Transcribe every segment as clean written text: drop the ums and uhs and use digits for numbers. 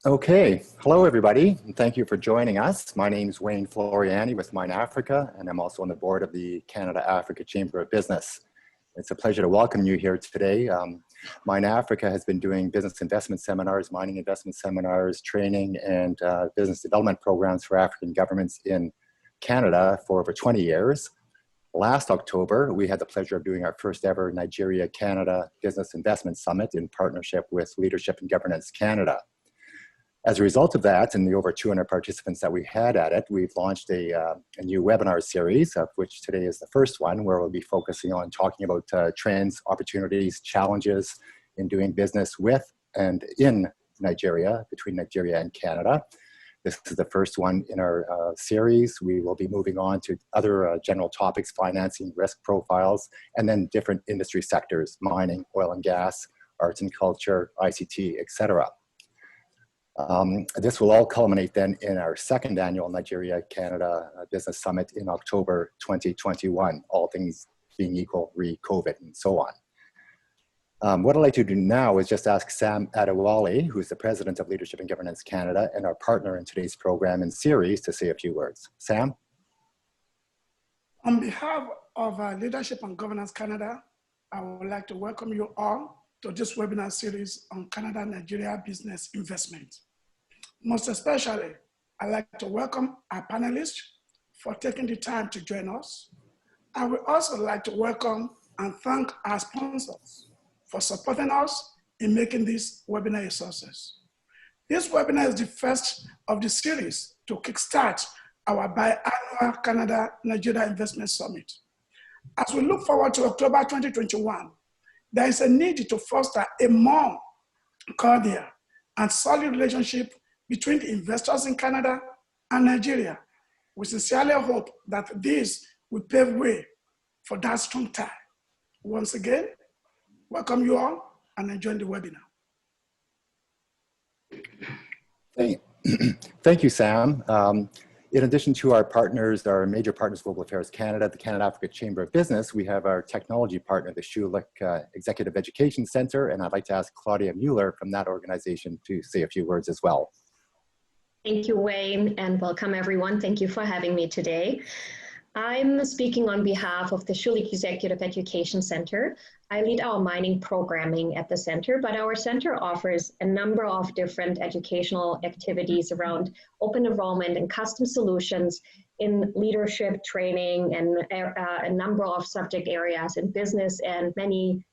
Okay, hello everybody, and thank you for joining us. My name is Wayne Floriani with MineAfrica, and I'm also on the board of the Canada-Africa Chamber of Business. It's a pleasure to welcome you here today. MineAfrica has been doing business investment seminars, mining investment seminars, training, and business development programs for African governments in Canada for over 20 years. Last October, we had the pleasure of doing our first ever Nigeria-Canada Business Investment Summit in partnership with Leadership and Governance Canada. As a result of that, and the over 200 participants that we had at it, we've launched a new webinar series, of which today is the first one, where we'll be focusing on talking about trends, opportunities, challenges in doing business with and in Nigeria, between Nigeria and Canada. This is the first one in our series. We will be moving on to other general topics, financing, risk profiles, and then different industry sectors, mining, oil and gas, arts and culture, ICT, etc. This will all culminate then in our second annual Nigeria-Canada Business Summit in October 2021, all things being equal, re-COVID and so on. What I'd like to do now is just ask Sam Adewale, who's the President of Leadership and Governance Canada and our partner in today's program and series, to say a few words. Sam? On behalf of Leadership and Governance Canada, I would like to welcome you all to this webinar series on Canada-Nigeria business investment. Most especially, I'd like to welcome our panelists for taking the time to join us. I would also like to welcome and thank our sponsors for supporting us in making this webinar a success. This webinar is the first of the series to kickstart our biannual Canada-Nigeria Investment Summit. As we look forward to October 2021, there is a need to foster a more cordial and solid relationship between the investors in Canada and Nigeria. We sincerely hope that this will pave way for that strong tie. Once again, welcome you all and enjoy the webinar. Thank you, Sam. In addition to our partners, our major partners, Global Affairs Canada, the Canada-Africa Chamber of Business, we have our technology partner, the Schulich Executive Education Centre, and I'd like to ask Claudia Mueller from that organization to say a few words as well. Thank you, Wayne, and welcome everyone. Thank you for having me today. I'm speaking on behalf of the Schulich Executive Education Centre. I lead our mining programming at the center, but our center offers a number of different educational activities around open enrollment and custom solutions in leadership training and a number of subject areas in business and many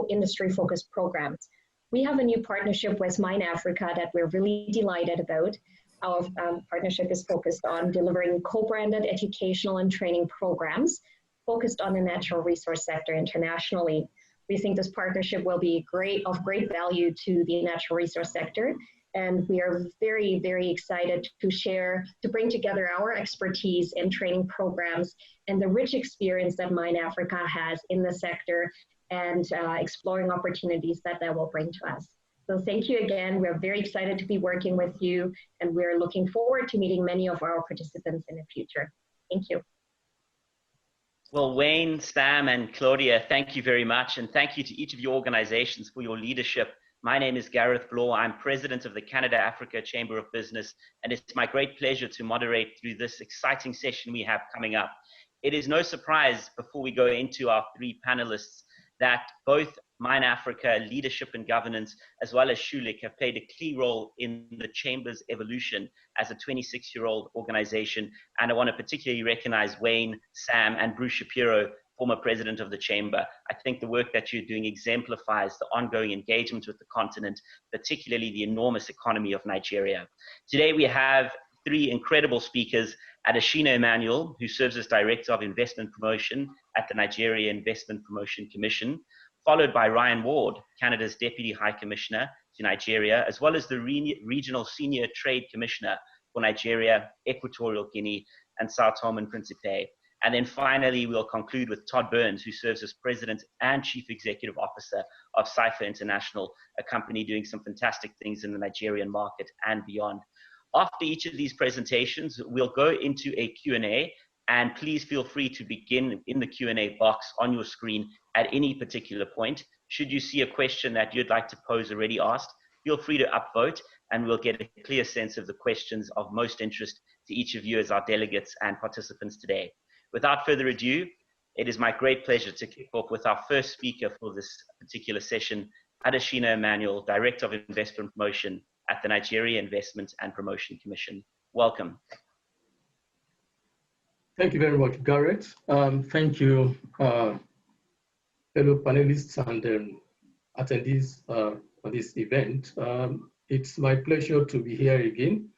industry-focused programs. We have a new partnership with MineAfrica that we're really delighted about. Our partnership is focused on delivering co-branded educational and training programs focused on the natural resource sector internationally. We think this partnership will be of great value to the natural resource sector, and we are very, very excited to bring together our expertise in training programs and the rich experience that MineAfrica has in the sector and exploring opportunities that will bring to us. So thank you again. We're very excited to be working with you, and we're looking forward to meeting many of our participants in the future. Thank you. Well, Wayne, Sam, and Claudia, thank you very much, and thank you to each of your organizations for your leadership. My name is Gareth Bloor. I'm president of the Canada-Africa Chamber of Business, and it's my great pleasure to moderate through this exciting session we have coming up. It is no surprise, before we go into our three panelists, that both MineAfrica, Leadership and Governance, as well as Schulich, have played a key role in the Chamber's evolution as a 26-year-old organization. And I want to particularly recognize Wayne, Sam, and Bruce Shapiro, former president of the Chamber. I think the work that you're doing exemplifies the ongoing engagement with the continent, particularly the enormous economy of Nigeria. Today we have three incredible speakers: Adeshina Emmanuel, who serves as Director of Investment Promotion at the Nigeria Investment Promotion Commission, followed by Ryan Ward, Canada's Deputy High Commissioner to Nigeria, as well as the Regional Senior Trade Commissioner for Nigeria, Equatorial Guinea, and Sao Tome and Principe. And then finally, we'll conclude with Todd Burns, who serves as President and Chief Executive Officer of Cypher International, a company doing some fantastic things in the Nigerian market and beyond. After each of these presentations, we'll go into a Q&A, and please feel free to begin in the Q&A box on your screen at any particular point. Should you see a question that you'd like to pose already asked, feel free to upvote, and we'll get a clear sense of the questions of most interest to each of you as our delegates and participants today. Without further ado, it is my great pleasure to kick off with our first speaker for this particular session, Adeshina Emmanuel, Director of Investment Promotion at the Nigeria Investment and Promotion Commission. Welcome. Thank you very much, Garrett. Thank you, fellow panelists and attendees on this event. It's my pleasure to be here again.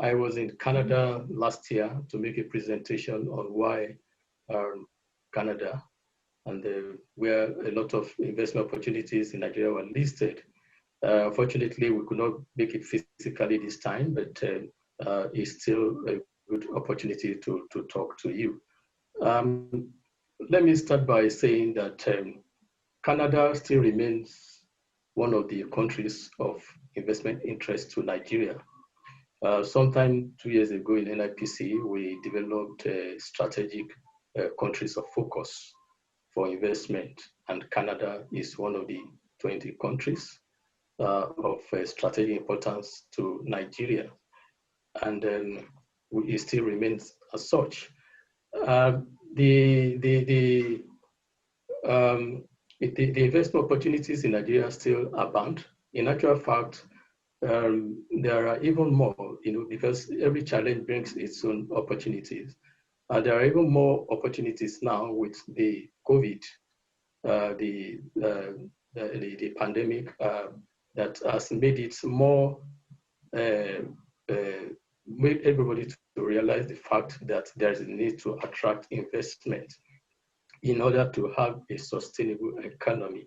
I was in Canada last year to make a presentation on why Canada, and where a lot of investment opportunities in Nigeria were listed. Unfortunately, we could not make it physically this time, but it's still a good opportunity to talk to you. Let me start by saying that Canada still remains one of the countries of investment interest to Nigeria. Sometime 2 years ago in NIPC, we developed strategic countries of focus for investment, and Canada is one of the 20 countries of strategic importance to Nigeria, and it still remains as such. The investment opportunities in Nigeria still abound. In actual fact, there are even more, because every challenge brings its own opportunities. There are even more opportunities now with the COVID, the pandemic that has made it more, made everybody to realize the fact that there is a need to attract investment in order to have a sustainable economy.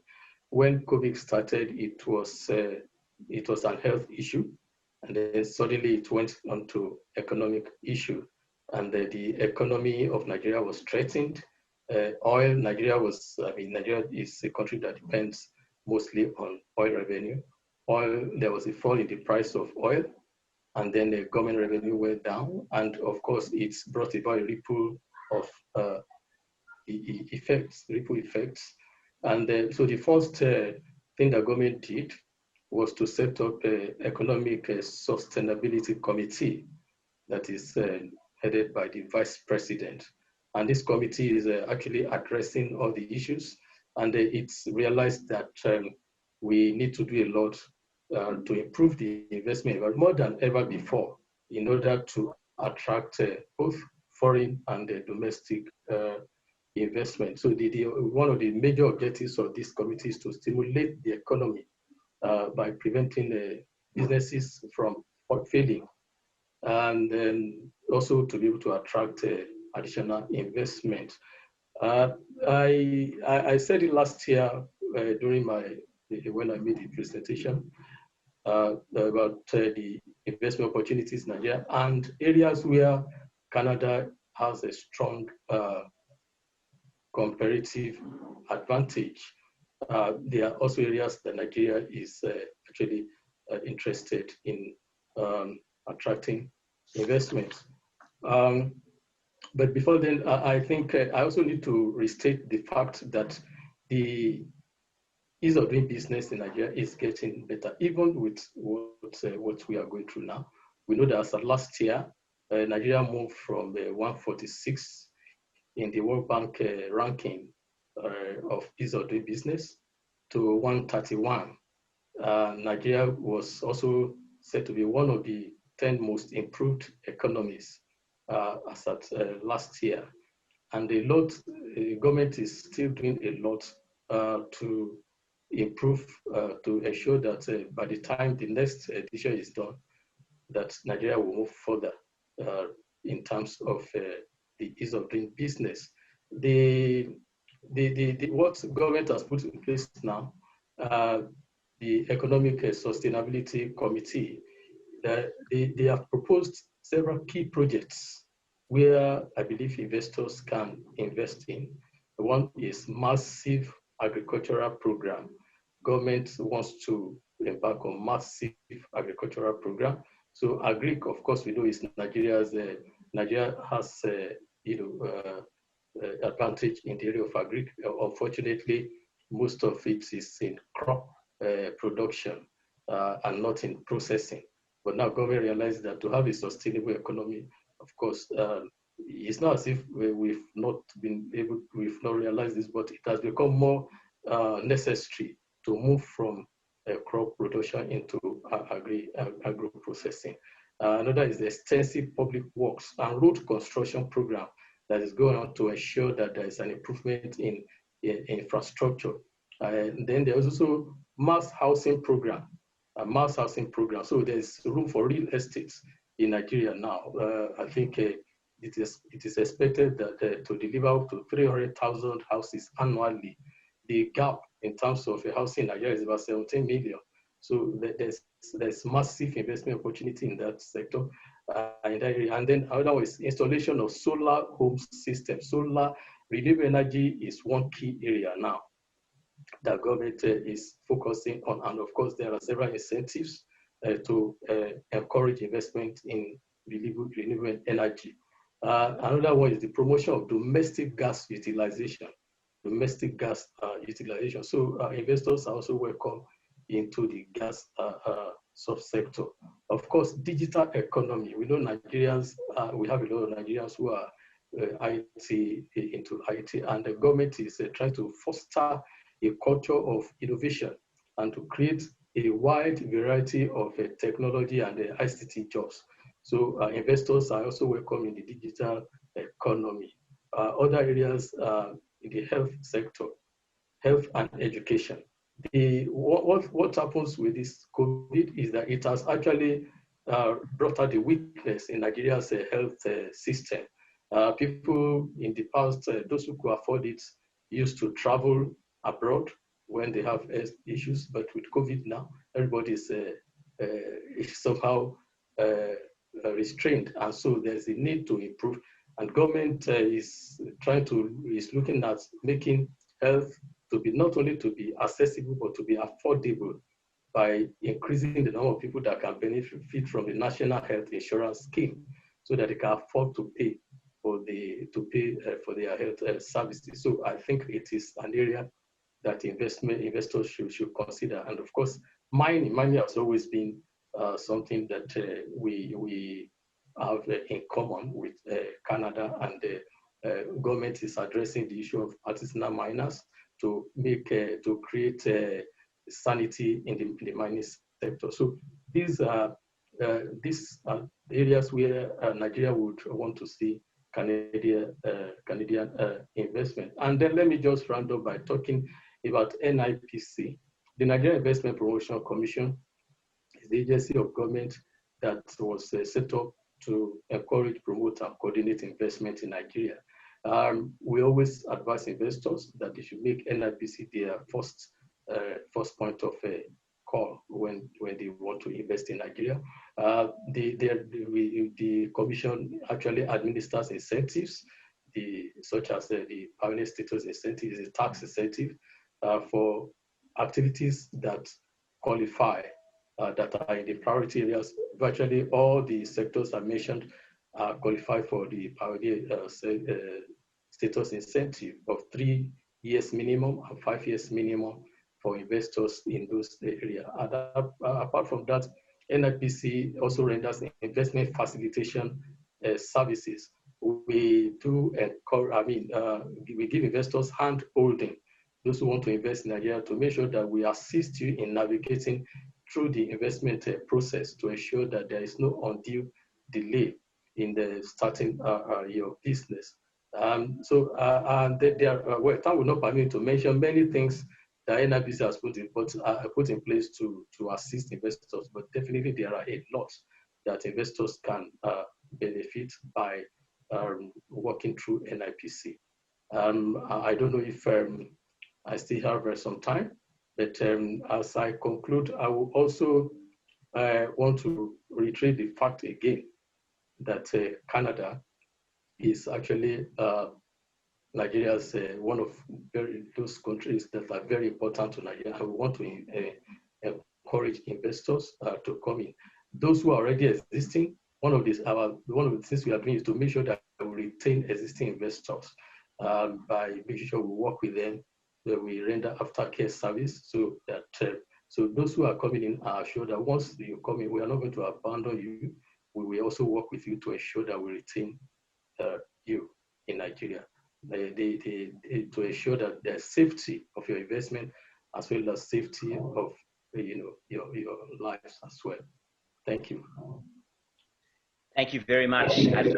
When COVID started, it was an health issue, and then suddenly it went on to economic issue, and the economy of Nigeria was threatened. Nigeria is a country that depends mostly on oil revenue. There was a fall in the price of oil, and then the government revenue went down, and of course it's brought about a ripple of ripple effects. And so the first thing the government did was to set up an economic sustainability committee that is headed by the vice president. And this committee is actually addressing all the issues, and it's realized that we need to do a lot to improve the investment more than ever before in order to attract both foreign and domestic investment. So one of the major objectives of this committee is to stimulate the economy by preventing businesses from failing, and then also to be able to attract additional investment. I said it last year during when I made the presentation about the investment opportunities in Nigeria and areas where Canada has a strong comparative advantage. There are also areas that Nigeria is actually interested in attracting investment. But before then, I think I also need to restate the fact that the ease of doing business in Nigeria is getting better, even with what we are going through now. We know that as of last year, Nigeria moved from 146 in the World Bank ranking of ease of doing business to 131. Nigeria was also said to be one of the 10 most improved economies as at last year. And the government is still doing a lot to improve, to ensure that by the time the next edition is done, that Nigeria will move further in terms of the ease of doing business. What government has put in place now, the Economic Sustainability Committee, they have proposed several key projects where I believe investors can invest in. One is massive agricultural program. Government wants to embark on massive agricultural program. So agric, of course, we know is Nigeria has advantage in the area of agric. Unfortunately, most of it is in crop production. and not in processing. But now government realized that to have a sustainable economy, of course, it's not as if we've not realized this, but it has become more necessary to move from crop production into agro processing. Another is the extensive public works and road construction program that is going on to ensure that there is an improvement in infrastructure. Then there's also mass housing program, a mass housing program. So there's room for real estates in Nigeria now. I think it is expected that to deliver up to 300,000 houses annually. The gap in terms of housing in Nigeria is about 17 million. So there's massive investment opportunity in that sector. In that area. And then another one is installation of solar home systems. Solar renewable energy is one key area now that government is focusing on. And of course, there are several incentives to encourage investment in renewable energy. Another one is the promotion of domestic gas utilization. Domestic gas utilization. So investors are also welcome into the gas subsector. Of course, digital economy. We know Nigerians, we have a lot of Nigerians who are into IT, and the government is trying to foster a culture of innovation and to create a wide variety of technology and ICT jobs. So investors are also welcome in the digital economy. Other areas in the health sector, health and education. What happens with this COVID is that it has actually brought out the weakness in Nigeria's health system. People in the past, those who could afford it, used to travel abroad when they have issues, but with COVID now, everybody is somehow restrained, and so there's a need to improve. And government is looking at making health to be not only to be accessible, but to be affordable by increasing the number of people that can benefit from the National Health Insurance Scheme, so that they can afford to pay for their health services. So I think it is an area that investors should consider. And of course, mining has always been something that we have in common with Canada, and the government is addressing the issue of artisanal miners to create sanity in the mining sector. So these are areas where Nigeria would want to see Canadian investment. And then let me just round up by talking about NIPC. The Nigerian Investment Promotion Commission is the agency of government that was set up to encourage, promote, and coordinate investment in Nigeria. We always advise investors that they should make NIPC their first point of call when they want to invest in Nigeria. The commission actually administers incentives, such as the pioneer status incentive is a tax incentive for activities that qualify, that are in the priority areas. Virtually all the sectors I mentioned qualify for the pioneer status incentive of 3 years minimum and 5 years minimum for investors in those areas. Apart from that, NIPC also renders investment facilitation services. We do encourage, we give investors hand holding, those who want to invest in Nigeria, to make sure that we assist you in navigating through the investment process to ensure that there is no undue delay in the starting your business. Time will not permit me to mention many things that NIPC has put in place to assist investors, but definitely there are a lot that investors can benefit by working through NIPC. I don't know if I still have some time, but as I conclude, I will also want to reiterate the fact again that Canada is actually Nigeria's one of those countries that are very important to Nigeria. We want to encourage investors to come in. Those who are already existing, one of the things we are doing is to make sure that we retain existing investors by making sure we work with them, that we render aftercare service, so that So those who are coming in are assured that once you come in, we are not going to abandon you. We will also work with you to ensure that we retain you in Nigeria. To ensure that there's safety of your investment as well as safety of your lives as well. Thank you. Thank you very much. An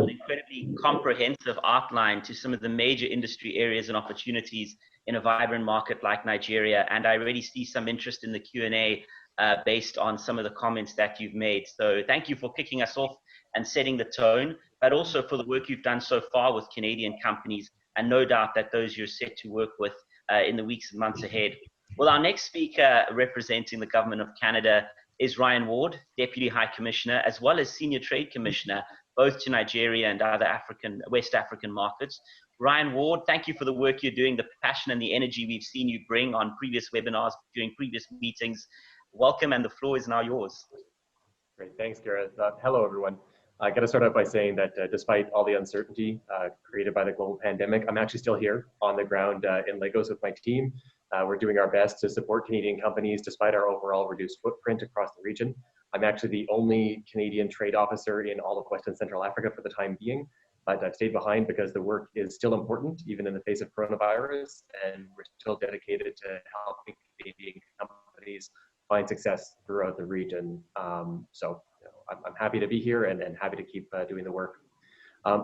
incredibly comprehensive outline to some of the major industry areas and opportunities in a vibrant market like Nigeria. And I already see some interest in the Q&A based on some of the comments that you've made. So thank you for kicking us off and setting the tone, but also for the work you've done so far with Canadian companies, and no doubt that those you're set to work with in the weeks and months ahead. Well, our next speaker representing the Government of Canada is Ryan Ward, Deputy High Commissioner, as well as Senior Trade Commissioner, both to Nigeria and other West African markets. Ryan Ward, thank you for the work you're doing, the passion and the energy we've seen you bring on previous webinars, during previous meetings. Welcome, and the floor is now yours. Great, thanks, Gareth. Hello, everyone. I got to start out by saying that despite all the uncertainty created by the global pandemic, I'm actually still here on the ground in Lagos with my team. We're doing our best to support Canadian companies despite our overall reduced footprint across the region. I'm actually the only Canadian trade officer in all of West and Central Africa for the time being, but I've stayed behind because the work is still important, even in the face of coronavirus, and we're still dedicated to helping Canadian companies find success throughout the region. I'm happy to be here and happy to keep doing the work.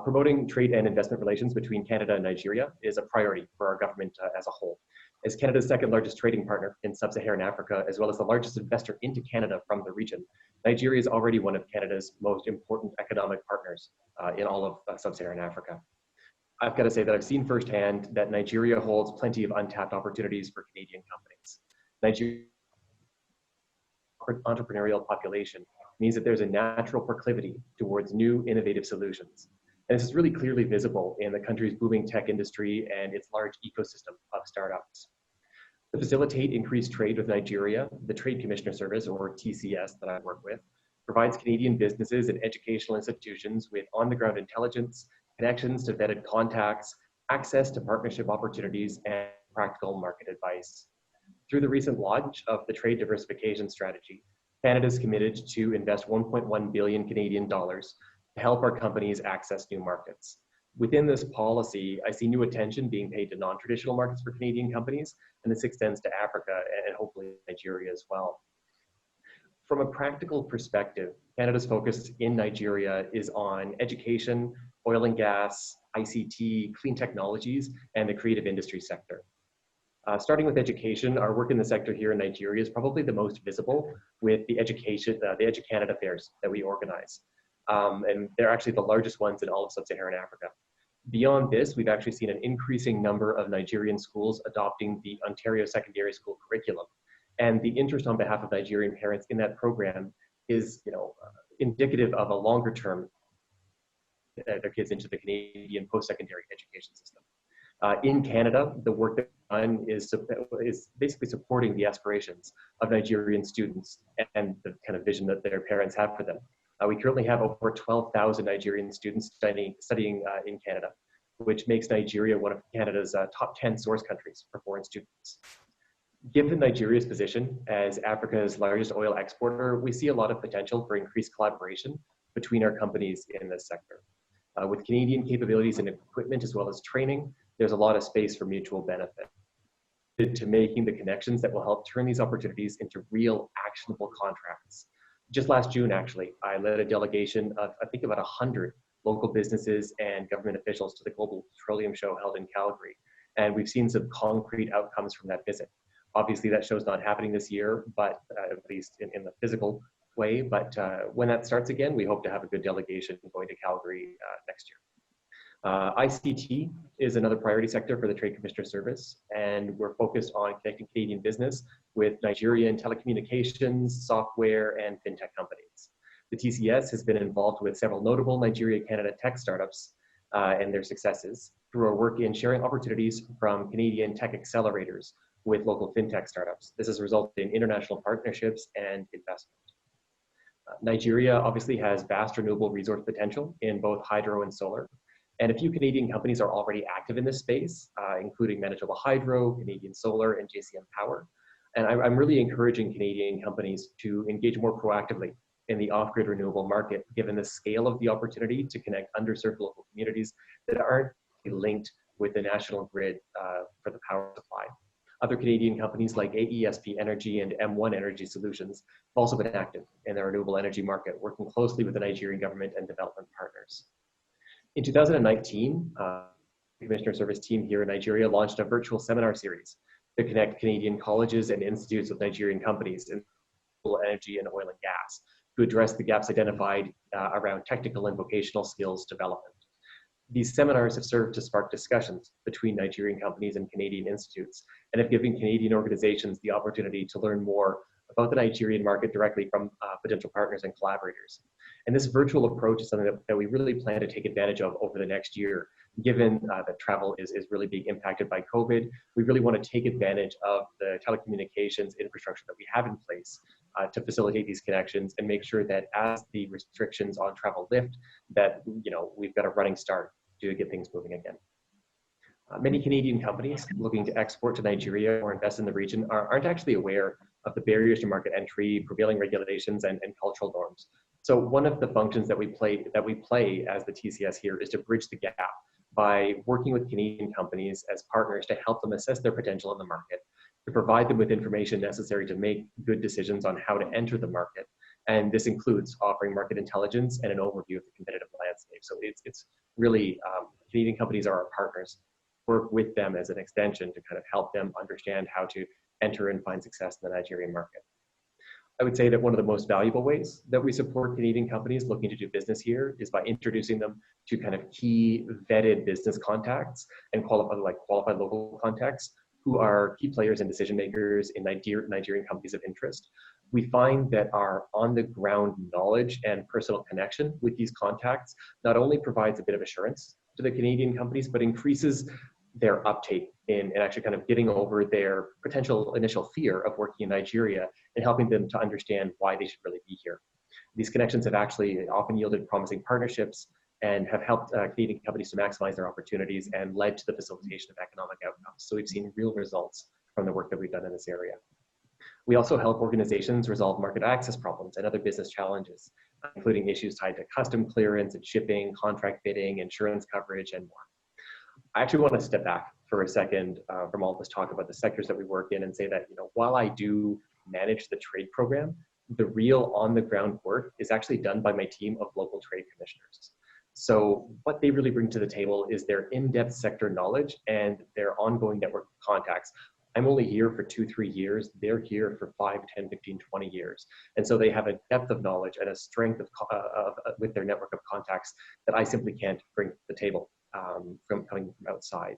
Promoting trade and investment relations between Canada and Nigeria is a priority for our government as a whole. As Canada's second largest trading partner in sub-Saharan Africa, as well as the largest investor into Canada from the region, Nigeria is already one of Canada's most important economic partners in all of sub-Saharan Africa. I've got to say that I've seen firsthand that Nigeria holds plenty of untapped opportunities for Canadian companies. Nigeria's entrepreneurial population means that there's a natural proclivity towards new innovative solutions. And this is really clearly visible in the country's booming tech industry and its large ecosystem of startups. To facilitate increased trade with Nigeria, the Trade Commissioner Service, or TCS, that I work with, provides Canadian businesses and educational institutions with on-the-ground intelligence, connections to vetted contacts, access to partnership opportunities, and practical market advice. Through the recent launch of the Trade Diversification Strategy, Canada is committed to invest 1.1 billion Canadian dollars to help our companies access new markets. Within this policy, I see new attention being paid to non-traditional markets for Canadian companies, and this extends to Africa and hopefully Nigeria as well. From a practical perspective, Canada's focus in Nigeria is on education, oil and gas, ICT, clean technologies, and the creative industry sector. Starting with education, our work in the sector here in Nigeria is probably the most visible with the EduCanada fairs that we organize. And they're actually the largest ones in all of sub-Saharan Africa. Beyond this, we've actually seen an increasing number of Nigerian schools adopting the Ontario Secondary School curriculum. And the interest on behalf of Nigerian parents in that program is, indicative of a longer term their kids into the Canadian post-secondary education system. In Canada, the work that we've done is basically supporting the aspirations of Nigerian students and the kind of vision that their parents have for them. We currently have over 12,000 Nigerian students studying in Canada, which makes Nigeria one of Canada's top 10 source countries for foreign students. Given Nigeria's position as Africa's largest oil exporter, we see a lot of potential for increased collaboration between our companies in this sector. With Canadian capabilities and equipment as well as training, there's a lot of space for mutual benefit to making the connections that will help turn these opportunities into real actionable contracts. Just last June, actually, I led a delegation of, I think, about 100 local businesses and government officials to the Global Petroleum Show held in Calgary. And we've seen some concrete outcomes from that visit. Obviously, that show's not happening this year, but at least in the physical way. But when that starts again, we hope to have a good delegation going to Calgary next year. ICT is another priority sector for the Trade Commissioner Service, and we're focused on connecting Canadian business with Nigerian telecommunications, software, and fintech companies. The TCS has been involved with several notable Nigeria-Canada tech startups and their successes through our work in sharing opportunities from Canadian tech accelerators with local fintech startups. This has resulted in international partnerships and investment. Nigeria obviously has vast renewable resource potential in both hydro and solar. And a few Canadian companies are already active in this space, including Manitoba Hydro, Canadian Solar, and JCM Power. And I'm really encouraging Canadian companies to engage more proactively in the off-grid renewable market, given the scale of the opportunity to connect underserved local communities that aren't linked with the national grid for the power supply. Other Canadian companies like AESP Energy and M1 Energy Solutions have also been active in the renewable energy market, working closely with the Nigerian government and development partners. In 2019, the Commissioner Service team here in Nigeria launched a virtual seminar series to connect Canadian colleges and institutes with Nigerian companies in renewable energy and oil and gas to address the gaps identified around technical and vocational skills development. These seminars have served to spark discussions between Nigerian companies and Canadian institutes, and have given Canadian organizations the opportunity to learn more about the Nigerian market directly from potential partners and collaborators. And this virtual approach is something that we really plan to take advantage of over the next year. Given that travel is really being impacted by COVID, we really want to take advantage of the telecommunications infrastructure that we have in place to facilitate these connections and make sure that as the restrictions on travel lift, that we've got a running start to get things moving again. Many Canadian companies looking to export to Nigeria or invest in the region aren't actually aware of the barriers to market entry, prevailing regulations, and cultural norms. So one of the functions that we play as the TCS here is to bridge the gap by working with Canadian companies as partners to help them assess their potential in the market, to provide them with information necessary to make good decisions on how to enter the market. And this includes offering market intelligence and an overview of the competitive landscape. So it's really, Canadian companies are our partners. Work with them as an extension to kind of help them understand how to enter and find success in the Nigerian market. I would say that one of the most valuable ways that we support Canadian companies looking to do business here is by introducing them to kind of key vetted business contacts and qualified local contacts who are key players and decision makers in Nigerian companies of interest. We find that our on-the-ground knowledge and personal connection with these contacts not only provides a bit of assurance to the Canadian companies, but increases their uptake in actually kind of getting over their potential initial fear of working in Nigeria and helping them to understand why they should really be here. These connections have actually often yielded promising partnerships and have helped Canadian companies to maximize their opportunities and led to the facilitation of economic outcomes. So we've seen real results from the work that we've done in this area. We also help organizations resolve market access problems and other business challenges, including issues tied to custom clearance and shipping, contract bidding, insurance coverage, and more. I actually want to step back for a second from all this talk about the sectors that we work in and say that, while I do manage the trade program, the real on-the-ground work is actually done by my team of local trade commissioners. So what they really bring to the table is their in-depth sector knowledge and their ongoing network of contacts. I'm only here for 2-3 years. They're here for 5, 10, 15, 20 years. And so they have a depth of knowledge and a strength with their network of contacts that I simply can't bring to the table from coming from outside.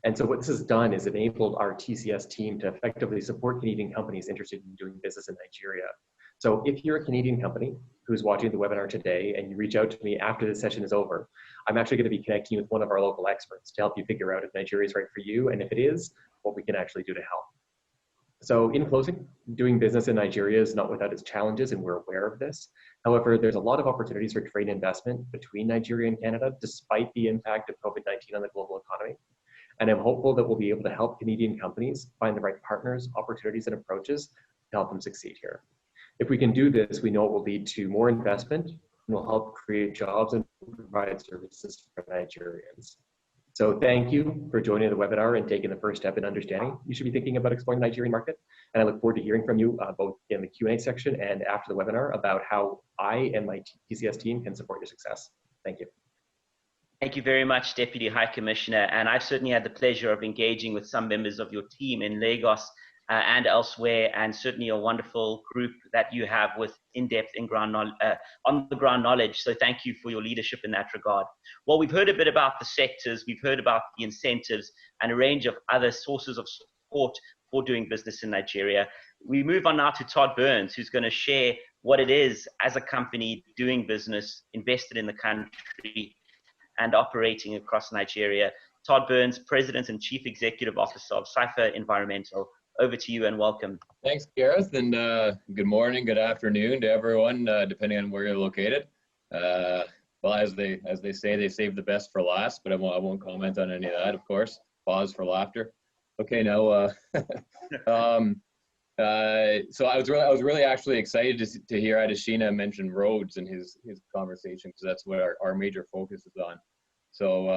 And so what this has done is enabled our TCS team to effectively support Canadian companies interested in doing business in Nigeria. So if you're a Canadian company who's watching the webinar today and you reach out to me after the session is over, I'm actually going to be connecting you with one of our local experts to help you figure out if Nigeria is right for you, and if it is, what we can actually do to help. So in closing, doing business in Nigeria is not without its challenges, and we're aware of this. However, there's a lot of opportunities for trade investment between Nigeria and Canada, despite the impact of COVID-19 on the global economy. And I'm hopeful that we'll be able to help Canadian companies find the right partners, opportunities, and approaches to help them succeed here. If we can do this, we know it will lead to more investment and will help create jobs and provide services for Nigerians. So thank you for joining the webinar and taking the first step in understanding you should be thinking about exploring the Nigerian market. And I look forward to hearing from you both in the Q&A section and after the webinar about how I and my TCS team can support your success. Thank you. Thank you very much, Deputy High Commissioner. And I've certainly had the pleasure of engaging with some members of your team in Lagos and elsewhere, and certainly a wonderful group that you have with in-depth on-the-ground knowledge. So thank you for your leadership in that regard. Well, we've heard a bit about the sectors, we've heard about the incentives and a range of other sources of support for doing business in Nigeria. We move on now to Todd Burns, who's going to share what it is as a company doing business, invested in the country and operating across Nigeria. Todd Burns, President and Chief Executive Officer of Cypher Environmental. Over to you and welcome. Thanks, Gareth, and good morning, good afternoon to everyone, depending on where you're located. Well, as they say, they save the best for last, but I won't comment on any of that, of course. Pause for laughter. Okay, now, So I was really actually excited to hear Adeshina mention roads in his conversation, because that's what our major focus is on. So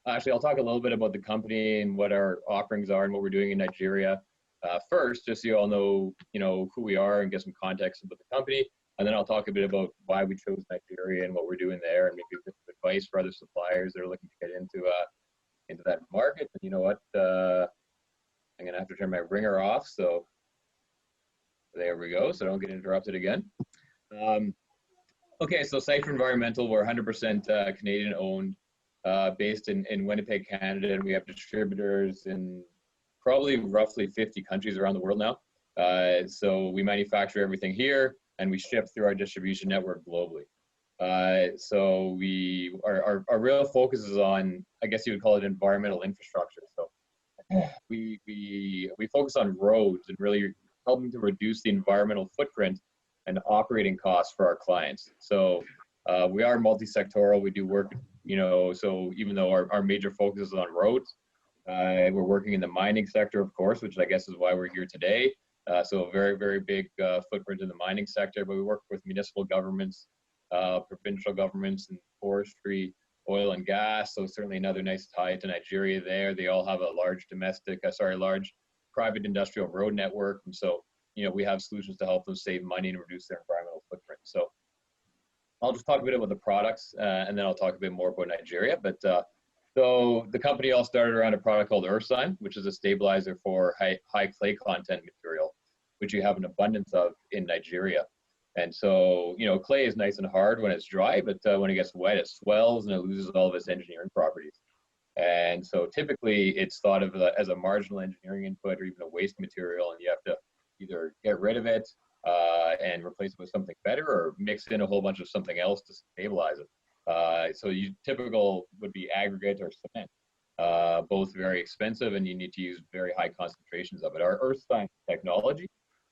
actually, I'll talk a little bit about the company and what our offerings are and what we're doing in Nigeria first, just so you all know, who we are and get some context about the company. And then I'll talk a bit about why we chose Nigeria and what we're doing there, and maybe a bit of advice for other suppliers that are looking to get into that market. And you know what? I'm gonna have to turn my ringer off. So there we go. So I don't get interrupted again. Okay, so Cypher Environmental, we're 100% Canadian owned, based in Winnipeg, Canada, and we have distributors in probably roughly 50 countries around the world now. So we manufacture everything here, and we ship through our distribution network globally. So our real focus is on, I guess you would call it, environmental infrastructure. So we focus on roads and really helping to reduce the environmental footprint and operating costs for our clients. So we are multi-sectoral. We do work, so even though our major focus is on roads, we're working in the mining sector, of course, which I guess is why we're here today. So a very, very big footprint in the mining sector, but we work with municipal governments, provincial governments, and forestry, oil and gas. So certainly another nice tie to Nigeria there. They all have a large large private industrial road network. And so, we have solutions to help them save money and reduce their environmental footprint. So I'll just talk a bit about the products, and then I'll talk a bit more about Nigeria. But so the company all started around a product called Earthsign, which is a stabilizer for high clay content material, which you have an abundance of in Nigeria. And so, clay is nice and hard when it's dry, but when it gets wet, it swells and it loses all of its engineering properties. And so typically it's thought of as a marginal engineering input or even a waste material, and you have to either get rid of it and replace it with something better, or mix in a whole bunch of something else to stabilize it. So typical would be aggregate or cement, both very expensive, and you need to use very high concentrations of it. Our Earthsign technology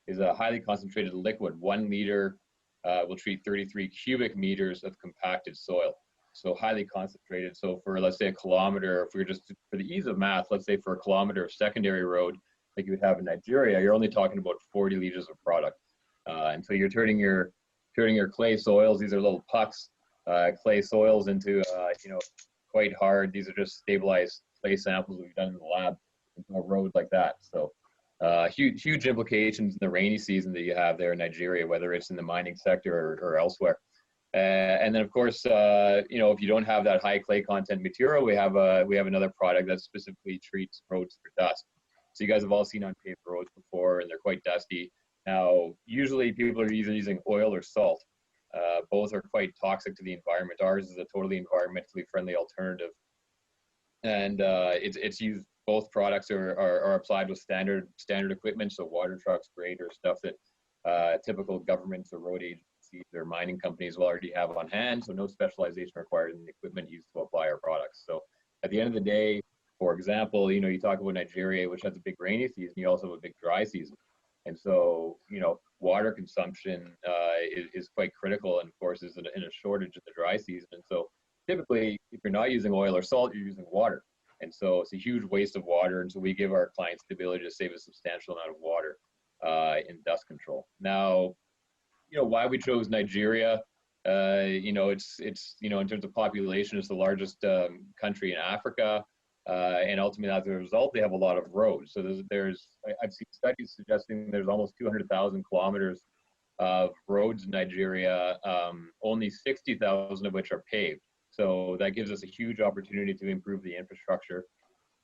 is a highly concentrated liquid. 1 liter will treat 33 cubic meters of compacted soil. So highly concentrated. So for, let's say, a kilometer, if we're just, for the ease of math, let's say for a kilometer of secondary road, like you would have in Nigeria, you're only talking about 40 liters of product. And so you're turning your clay soils, these are little pucks, clay soils into, quite hard. These are just stabilized clay samples we've done in the lab into a road like that. So huge implications in the rainy season that you have there in Nigeria, whether it's in the mining sector or elsewhere. And then, of course, if you don't have that high clay content material, we have another product that specifically treats roads for dust. So you guys have all seen unpaved roads before, and they're quite dusty. Now, usually people are either using oil or salt. Both are quite toxic to the environment. Ours is a totally environmentally friendly alternative, and it's used. Both products are applied with standard equipment, so water trucks, graders, stuff that typical governments or road agencies or mining companies will already have on hand. So no specialization required in the equipment used to apply our products. So at the end of the day, for example, you talk about Nigeria, which has a big rainy season. You also have a big dry season. And so, water consumption is quite critical, and of course is in a shortage in the dry season. And so typically, if you're not using oil or salt, you're using water. And so it's a huge waste of water. And so we give our clients the ability to save a substantial amount of water in dust control. Now, why we chose Nigeria, it's in terms of population, it's the largest country in Africa. And ultimately, as a result, they have a lot of roads. So I've seen studies suggesting there's almost 200,000 kilometers of roads in Nigeria, only 60,000 of which are paved. So that gives us a huge opportunity to improve the infrastructure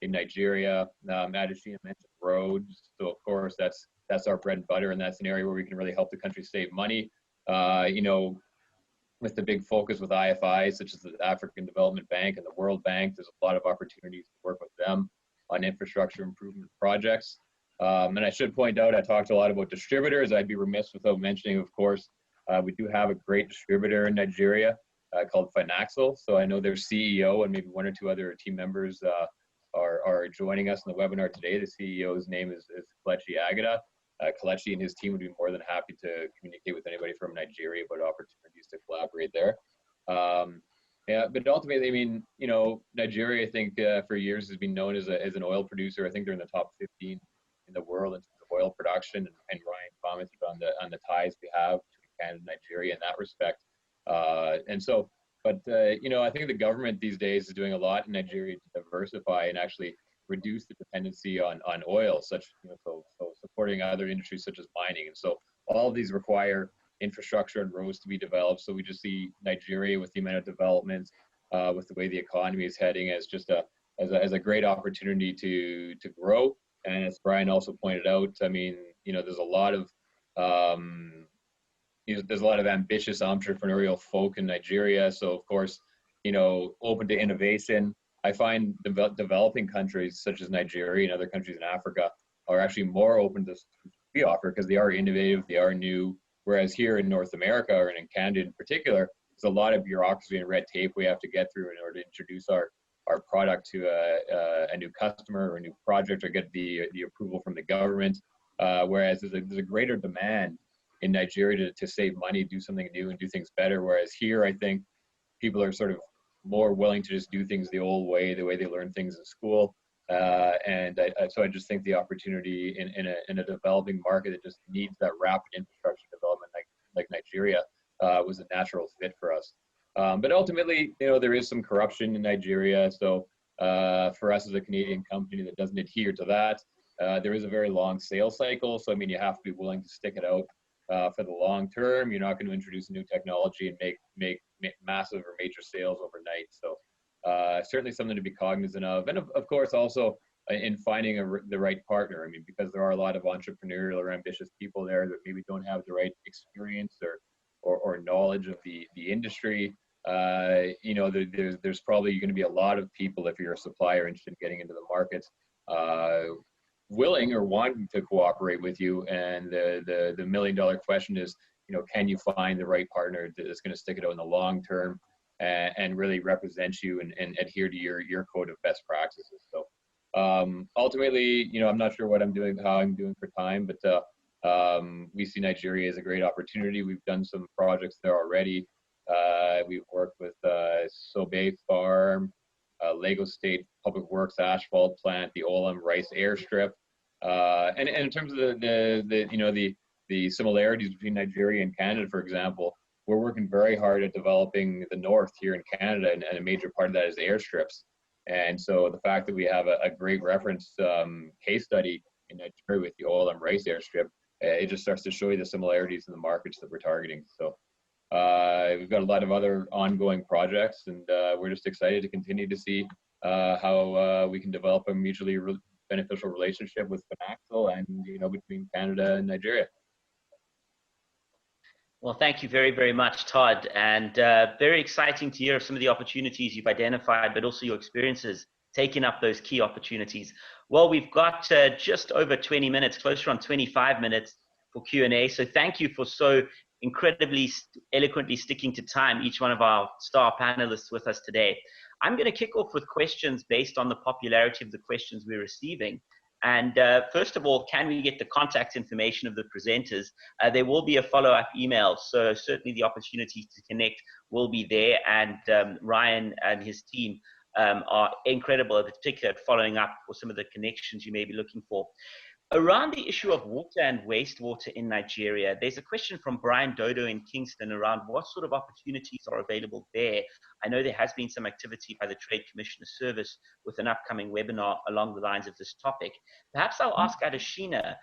in Nigeria. Adeshina mentioned roads. So of course, that's our bread and butter, and that's an area where we can really help the country save money. With the big focus with IFIs, such as the African Development Bank and the World Bank, there's a lot of opportunities to work with them on infrastructure improvement projects. And I should point out, I talked a lot about distributors. I'd be remiss without mentioning, of course, we do have a great distributor in Nigeria called Finaxel. So I know their CEO and maybe one or two other team members are joining us in the webinar today. The CEO's name is Kelechi Agada. Kelechi and his team would be more than happy to communicate with anybody from Nigeria about opportunities to collaborate there. But ultimately, Nigeria, I think, for years has been known as an oil producer. I think they're in the top 15 in the world in terms of oil production, and Ryan commented on the ties we have between Canada and Nigeria in that respect. I think the government these days is doing a lot in Nigeria to diversify and actually reduce the dependency on oil, so supporting other industries such as mining. And so all of these require infrastructure and roads to be developed. So we just see Nigeria, with the amount of development, with the way the economy is heading, as just as a great opportunity to grow. And as Brian also pointed out, I mean, there's a lot of ambitious entrepreneurial folk in Nigeria. So of course, open to innovation. I find developing countries such as Nigeria and other countries in Africa are actually more open to we offer, because they are innovative, they are new. Whereas here in North America, or in Canada in particular, there's a lot of bureaucracy and red tape we have to get through in order to introduce our product to a new customer or a new project, or get the approval from the government. Whereas there's a greater demand in Nigeria to save money, do something new, and do things better. Whereas here, I think people are sort of more willing to just do things the old way, the way they learn things in school. So I just think the opportunity in a developing market that just needs that rapid infrastructure development like Nigeria was a natural fit for us. But ultimately, there is some corruption in Nigeria. So for us as a Canadian company that doesn't adhere to that, there is a very long sales cycle. So I mean, you have to be willing to stick it out for the long term. You're not going to introduce a new technology and make massive or major sales overnight. So certainly something to be cognizant of. And of course, also in finding the right partner. I mean, because there are a lot of entrepreneurial or ambitious people there that maybe don't have the right experience or knowledge of the industry. There's probably going to be a lot of people, if you're a supplier interested in getting into the market, willing or wanting to cooperate with you. And the $1 million question is, can you find the right partner that's going to stick it out in the long term and really represent you and adhere to your code of best practices? So ultimately, I'm not sure how I'm doing for time, but we see Nigeria as a great opportunity. We've done some projects there already. We've worked with Sobe Farm, Lagos State Public Works asphalt plant, the Olam rice airstrip, and in terms of the similarities between Nigeria and Canada, for example, we're working very hard at developing the north here in Canada, and a major part of that is airstrips. And so the fact that we have a great reference case study in Nigeria with the Olam rice airstrip, it just starts to show you the similarities in the markets that we're targeting. So we've got a lot of other ongoing projects, and we're just excited to continue to see how we can develop a mutually beneficial relationship with Finaxel and between Canada and Nigeria. Well, thank you very, very much, Todd, and very exciting to hear of some of the opportunities you've identified, but also your experiences taking up those key opportunities. Well, we've got just over 20 minutes, closer on 25 minutes for Q&A. So thank you for so incredibly eloquently sticking to time, each one of our star panelists with us today. I'm going to kick off with questions based on the popularity of the questions we're receiving. And first of all, can we get the contact information of the presenters? There will be a follow-up email, so certainly the opportunity to connect will be there. And Ryan and his team are incredible, in particular at following up for some of the connections you may be looking for. Around the issue of water and wastewater in Nigeria, there's a question from Brian Dodo in Kingston around what sort of opportunities are available there. I know there has been some activity by the Trade Commissioner Service with an upcoming webinar along the lines of this topic. Perhaps I'll ask Adeshina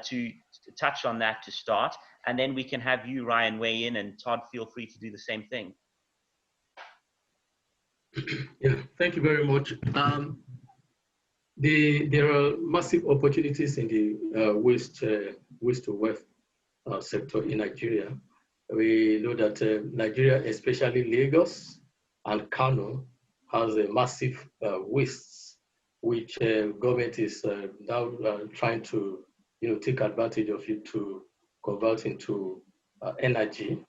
to touch on that to start, and then we can have you, Ryan, weigh in, and Todd, feel free to do the same thing. Yeah, thank you very much. There are massive opportunities in the waste to wealth sector in Nigeria. We know that Nigeria, especially Lagos and Kano, has a massive wastes, which government is now trying to take advantage of it to convert into energy.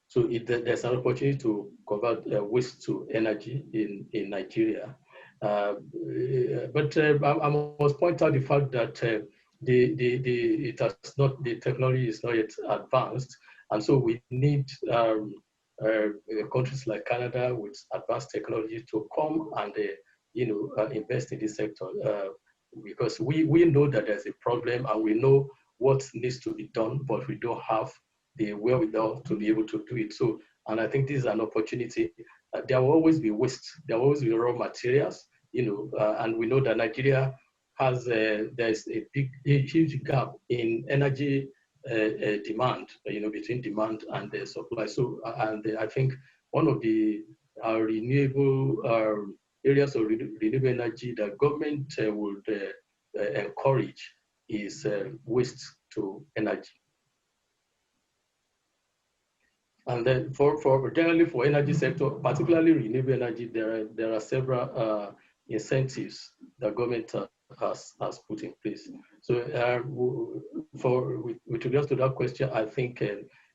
So there's an opportunity to convert waste to energy in Nigeria. But I must point out the fact that the technology is not yet advanced, and so we need countries like Canada with advanced technology to come and invest in this sector, because we know that there's a problem, and we know what needs to be done, but we don't have the wherewithal to be able to do it. So, and I think this is an opportunity. There will always be waste. There will always be raw materials, and we know that Nigeria has there's a huge gap in energy demand, between demand and the supply. So, I think one of the renewable areas of renewable energy that government would encourage is waste to energy. And then generally for energy sector, particularly renewable energy, there are several incentives that government has put in place. So with regards to that question, I think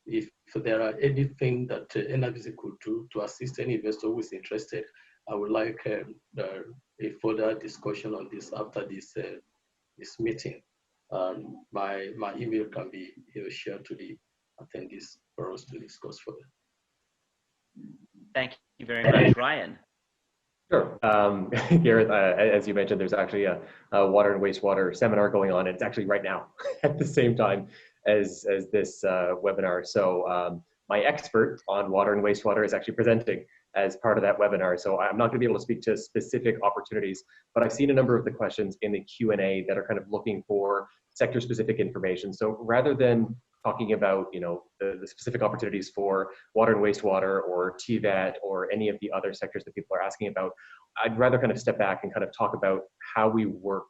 if there are anything that NRBC could do to assist any investor who is interested, I would like a further discussion on this after this meeting. My email can be shared to the attendees for us to discuss further. Thank you very much, Ryan. Sure. Gareth, as you mentioned, there's actually a water and wastewater seminar going on. It's actually right now at the same time as this webinar. So my expert on water and wastewater is actually presenting as part of that webinar. So I'm not going to be able to speak to specific opportunities, but I've seen a number of the questions in the Q&A that are kind of looking for sector-specific information. So rather than talking about, the specific opportunities for water and wastewater or TVET or any of the other sectors that people are asking about, I'd rather kind of step back and kind of talk about how we work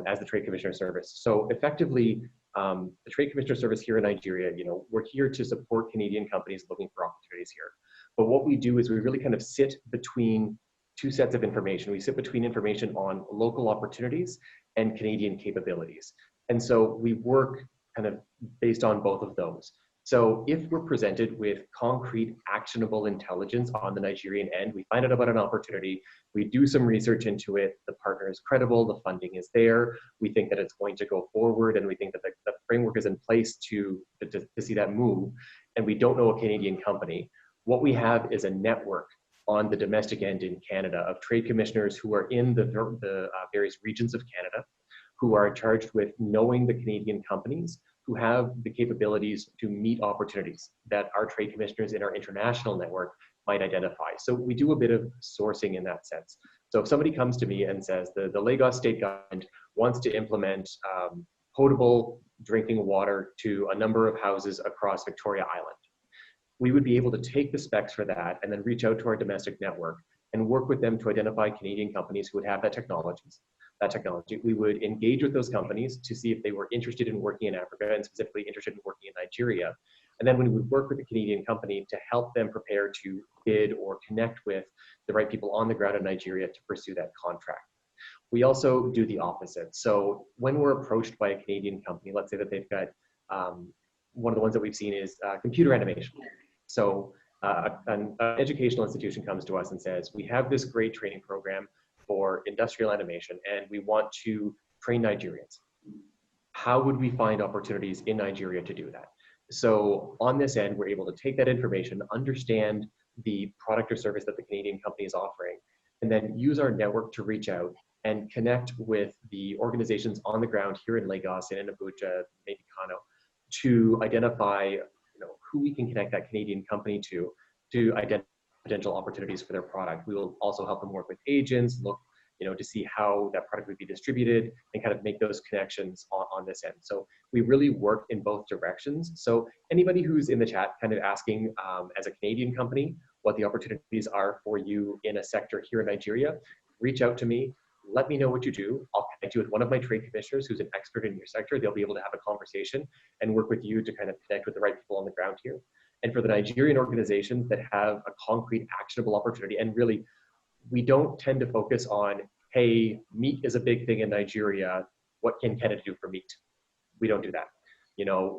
as the Trade Commissioner Service. So effectively, the Trade Commissioner Service here in Nigeria, we're here to support Canadian companies looking for opportunities here. But what we do is we really kind of sit between two sets of information. We sit between information on local opportunities and Canadian capabilities. And so we work kind of based on both of those. So if we're presented with concrete, actionable intelligence on the Nigerian end, we find out about an opportunity, we do some research into it, the partner is credible, the funding is there, we think that it's going to go forward, and we think that the framework is in place to see that move, and we don't know a Canadian company. What we have is a network on the domestic end in Canada of trade commissioners who are in the various regions of Canada, who are charged with knowing the Canadian companies who have the capabilities to meet opportunities that our trade commissioners in our international network might identify. So we do a bit of sourcing in that sense. So if somebody comes to me and says the Lagos state government wants to implement potable drinking water to a number of houses across Victoria Island, we would be able to take the specs for that and then reach out to our domestic network and work with them to identify Canadian companies who would have that technology. We would engage with those companies to see if they were interested in working in Africa and specifically interested in working in Nigeria. And then we would work with the Canadian company to help them prepare to bid or connect with the right people on the ground in Nigeria to pursue that contract. We also do the opposite. So when we're approached by a Canadian company, let's say that they've got, one of the ones that we've seen is computer animation. So an educational institution comes to us and says, we have this great training program for industrial animation, and we want to train Nigerians. How would we find opportunities in Nigeria to do that? So on this end, we're able to take that information, understand the product or service that the Canadian company is offering, and then use our network to reach out and connect with the organizations on the ground here in Lagos and in Abuja, maybe Kano, to identify who we can connect that Canadian company to identify potential opportunities for their product. We will also help them work with agents, look, to see how that product would be distributed and kind of make those connections on this end. So we really work in both directions. So anybody who's in the chat kind of asking as a Canadian company what the opportunities are for you in a sector here in Nigeria, reach out to me. Let me know what you do. I'll connect you with one of my trade commissioners who's an expert in your sector. They'll be able to have a conversation and work with you to kind of connect with the right people on the ground here. And for the Nigerian organizations that have a concrete, actionable opportunity, and really, we don't tend to focus on, hey, meat is a big thing in Nigeria. What can Canada do for meat? We don't do that.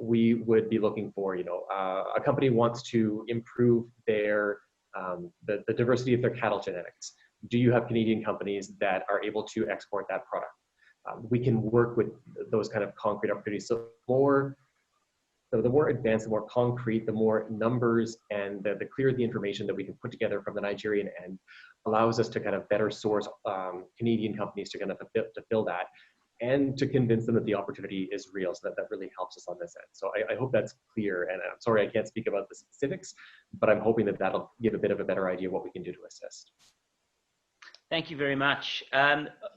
We would be looking for, a company wants to improve their the diversity of their cattle genetics. Do you have Canadian companies that are able to export that product? We can work with those kind of concrete opportunities. So the more advanced, the more concrete, the more numbers and the clearer the information that we can put together from the Nigerian end allows us to kind of better source Canadian companies to kind of to fill that. and to convince them that the opportunity is real. So that really helps us on this end. So I hope that's clear. And I'm sorry I can't speak about the specifics, but I'm hoping that that'll give a bit of a better idea of what we can do to assist. Thank you very much.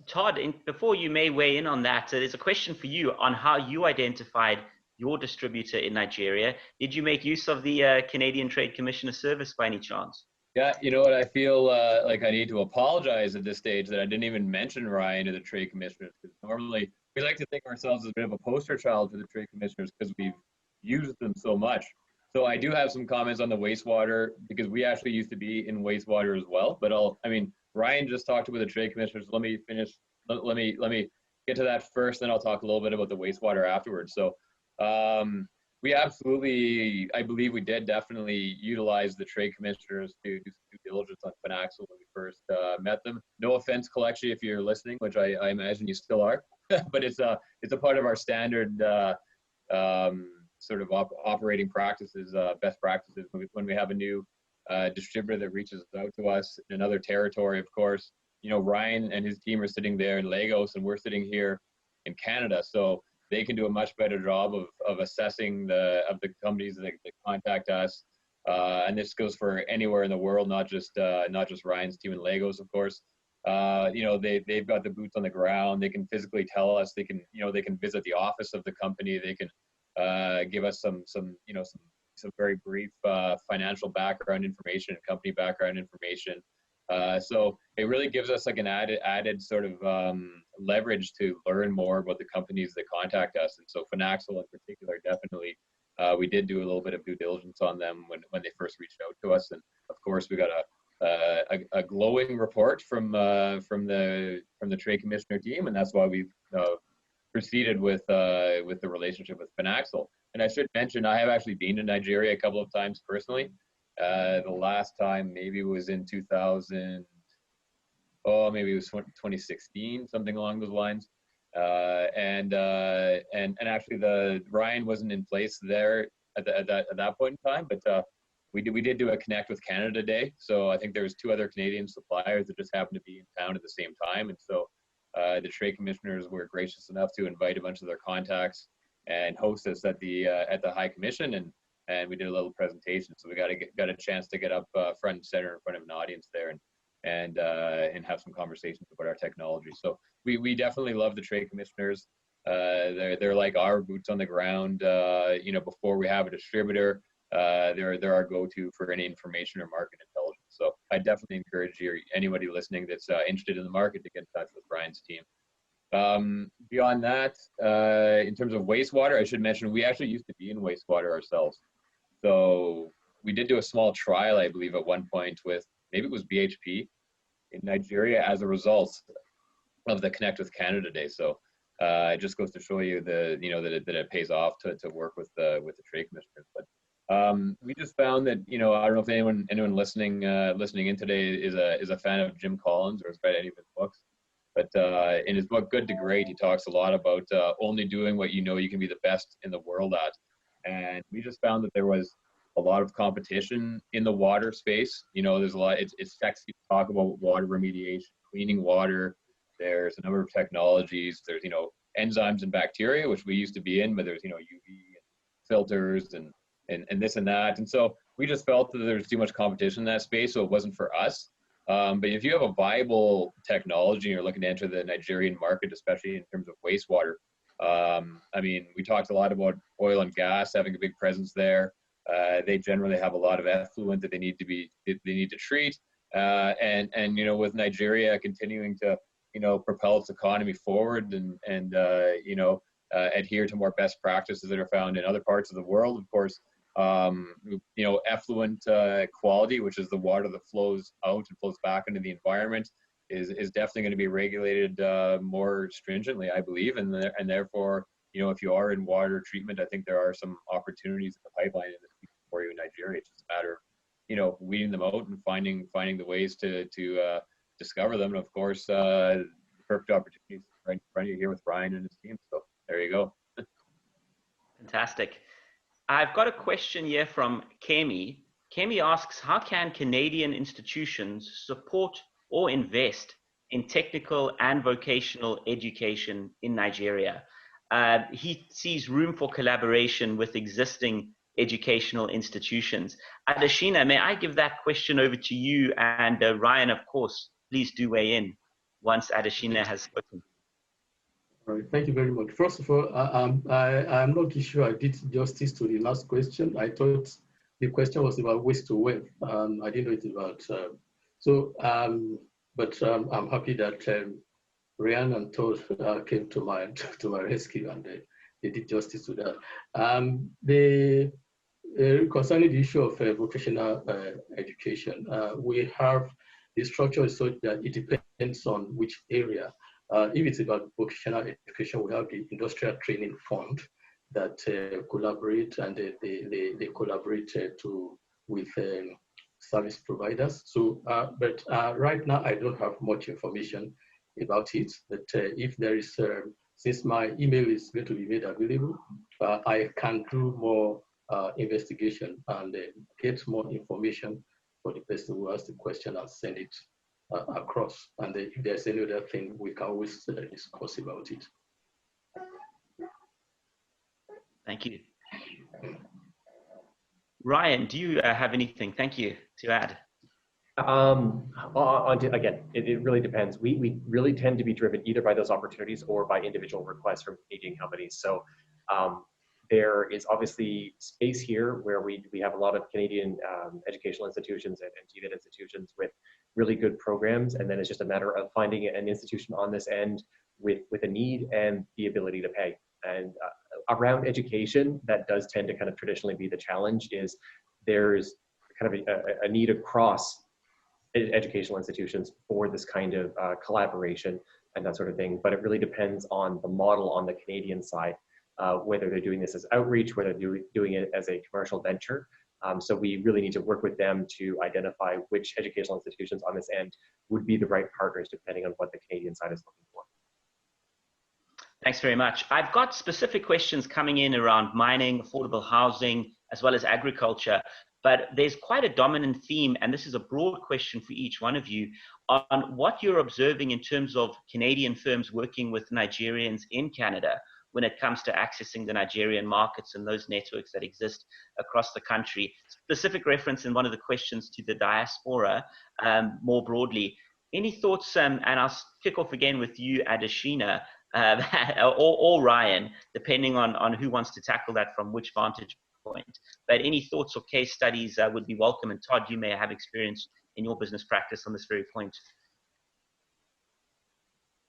Todd, before you may weigh in on that, there's a question for you on how you identified your distributor in Nigeria. Did you make use of the Canadian Trade Commissioner service by any chance? Yeah, you know what? I feel like I need to apologize at this stage that I didn't even mention Ryan to the trade commissioners, because normally we like to think of ourselves as a bit of a poster child to the trade commissioners because we've used them so much. So I do have some comments on the wastewater, because we actually used to be in wastewater as well. But Ryan just talked with the trade commissioners. Let me finish. Let me get to that first, then I'll talk a little bit about the wastewater afterwards. So we absolutely, I believe we did definitely utilize the trade commissioners to do some due diligence on Finaxel when we first met them. No offense, Kalechi, if you're listening, which I imagine you still are, but it's a part of our standard sort of operating practices, best practices when we have a new distributor that reaches out to us in another territory. Of course, you know, Ryan and his team are sitting there in Lagos and we're sitting here in Canada, so they can do a much better job of assessing the companies that contact us, and this goes for anywhere in the world, not just Ryan's team in Lagos, of course. You know, they've got the boots on the ground. They can physically tell us. They can visit the office of the company. They can give us some very brief financial background information and company background information. So it really gives us like an added sort of leverage to learn more about the companies that contact us. And so Finaxel in particular, definitely, we did do a little bit of due diligence on them when they first reached out to us. And of course, we got a glowing report from the trade commissioner team, and that's why we've proceeded with the relationship with Finaxel. And I should mention, I have actually been to Nigeria a couple of times personally. The last time maybe was in 2016, something along those lines. And actually Ryan wasn't in place there at that point in time, but we did do a Connect with Canada Day. So I think there was 2 other Canadian suppliers that just happened to be in town at the same time. And so the trade commissioners were gracious enough to invite a bunch of their contacts and host us at the High Commission, and we did a little presentation. So we got a chance to get up front and center in front of an audience there and have some conversations about our technology. So we definitely love the trade commissioners. They're like our boots on the ground. You know, before we have a distributor, they're our go-to for any information or market intelligence. So I definitely encourage anybody listening that's interested in the market to get in touch with Brian's team. Beyond that, in terms of wastewater, I should mention we actually used to be in wastewater ourselves. So we did do a small trial, I believe, at one point with, maybe it was BHP in Nigeria as a result of the Connect with Canada Day. So it just goes to show you that it pays off to work with the trade commissioners. But we just found that, you know, I don't know if anyone listening in today is a fan of Jim Collins or has read any of his books. But in his book, Good to Great, he talks a lot about only doing what you know you can be the best in the world at. And we just found that there was a lot of competition in the water space. You know, there's a lot, it's sexy to talk about water remediation, cleaning water. There's a number of technologies. There's, you know, enzymes and bacteria, which we used to be in, but there's, you know, UV and filters and this and that. And so we just felt that there's too much competition in that space, so it wasn't for us. But if you have a viable technology and you're looking to enter the Nigerian market, especially in terms of wastewater, I mean, we talked a lot about oil and gas having a big presence there. They generally have a lot of effluent that they need to treat. And you know, with Nigeria continuing to, you know, propel its economy forward and you know, adhere to more best practices that are found in other parts of the world, of course, you know, effluent quality, which is the water that flows out and flows back into the environment, is definitely going to be regulated more stringently, I believe, and therefore, you know, if you are in water treatment, I think there are some opportunities in the pipeline for you in Nigeria. It's just a matter of, you know, weeding them out and finding the ways to discover them. And of course, the perfect opportunities right in front of you here with Brian and his team. So there you go. Fantastic. I've got a question here from Kemi. Kemi asks, how can Canadian institutions support or invest in technical and vocational education in Nigeria. He sees room for collaboration with existing educational institutions. Adeshina, may I give that question over to you? And Ryan, of course, please do weigh in once Adeshina has spoken. All right, thank you very much. First of all, I'm not sure I did justice to the last question. I thought the question was about waste to wealth. I didn't know it about, I'm happy that Ryan and Todd came to my rescue, and they did justice to that. Concerning the issue of vocational education, we have the structure is such that it depends on which area. If it's about vocational education, we have the Industrial Training Fund that collaborate, and they collaborate with service providers. So, but right now I don't have much information about it. But if there is, since my email is going to be made available, I can do more investigation and get more information for the person who asked the question and send it across. And if there's any other thing, we can always discuss about it. Thank you. Ryan, do you have anything, thank you, to add? Again, it really depends. We really tend to be driven either by those opportunities or by individual requests from Canadian companies. So there is obviously space here where we have a lot of Canadian educational institutions and GED institutions with really good programs, and then it's just a matter of finding an institution on this end with a need and the ability to pay. And around education, that does tend to kind of traditionally be the challenge, is there's kind of a need across educational institutions for this kind of collaboration and that sort of thing. But it really depends on the model on the Canadian side, whether they're doing this as outreach, whether they're doing it as a commercial venture. So we really need to work with them to identify which educational institutions on this end would be the right partners, depending on what the Canadian side is looking for. Thanks very much. I've got specific questions coming in around mining, affordable housing, as well as agriculture. But there's quite a dominant theme, and this is a broad question for each one of you, on what you're observing in terms of Canadian firms working with Nigerians in Canada when it comes to accessing the Nigerian markets and those networks that exist across the country. Specific reference in one of the questions to the diaspora more broadly. Any thoughts, and I'll kick off again with you, Adeshina, or Ryan, depending on who wants to tackle that from which vantage point. But any thoughts or case studies would be welcome. And Todd, you may have experience in your business practice on this very point.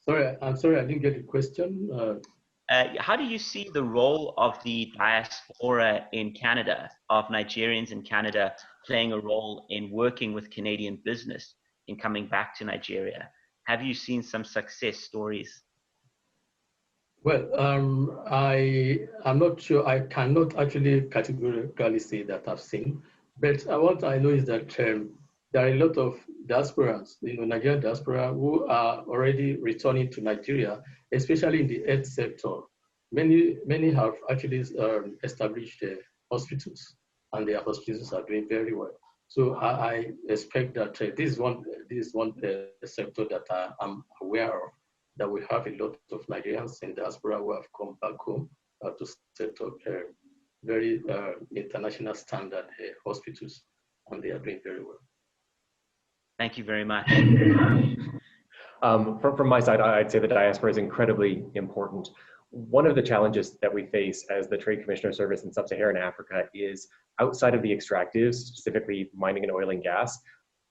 Sorry, I'm sorry, I didn't get the question. How do you see the role of the diaspora in Canada, of Nigerians in Canada, playing a role in working with Canadian business in coming back to Nigeria? Have you seen some success stories? Well, I'm not sure. I cannot actually categorically say that I've seen, but what I know is that there are a lot of diasporans, Nigerian diaspora, who are already returning to Nigeria, especially in the health sector. Many have actually established hospitals, and their hospitals are doing very well. So I expect that this is one sector that I'm aware of, that we have a lot of Nigerians in diaspora who have come back home to set up very international standard hospitals, and they are doing very well. Thank you very much. From my side, I'd say the diaspora is incredibly important. One of the challenges that we face as the Trade Commissioner Service in Sub-Saharan Africa is outside of the extractives, specifically mining and oil and gas,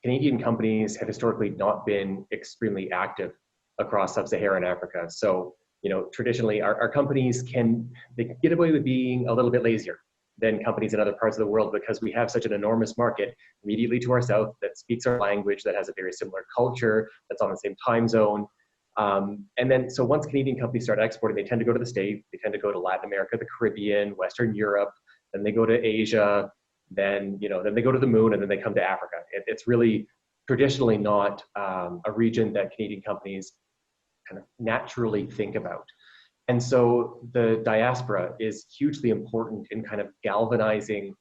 Canadian companies have historically not been extremely active across Sub-Saharan Africa. So, traditionally our companies they can get away with being a little bit lazier than companies in other parts of the world, because we have such an enormous market immediately to our south that speaks our language, that has a very similar culture, that's on the same time zone. And then, so once Canadian companies start exporting, they tend to go to the States, they tend to go to Latin America, the Caribbean, Western Europe, then they go to Asia, then they go to the moon, and then they come to Africa. It's really traditionally not a region that Canadian companies kind of naturally think about. And so the diaspora is hugely important in kind of galvanizing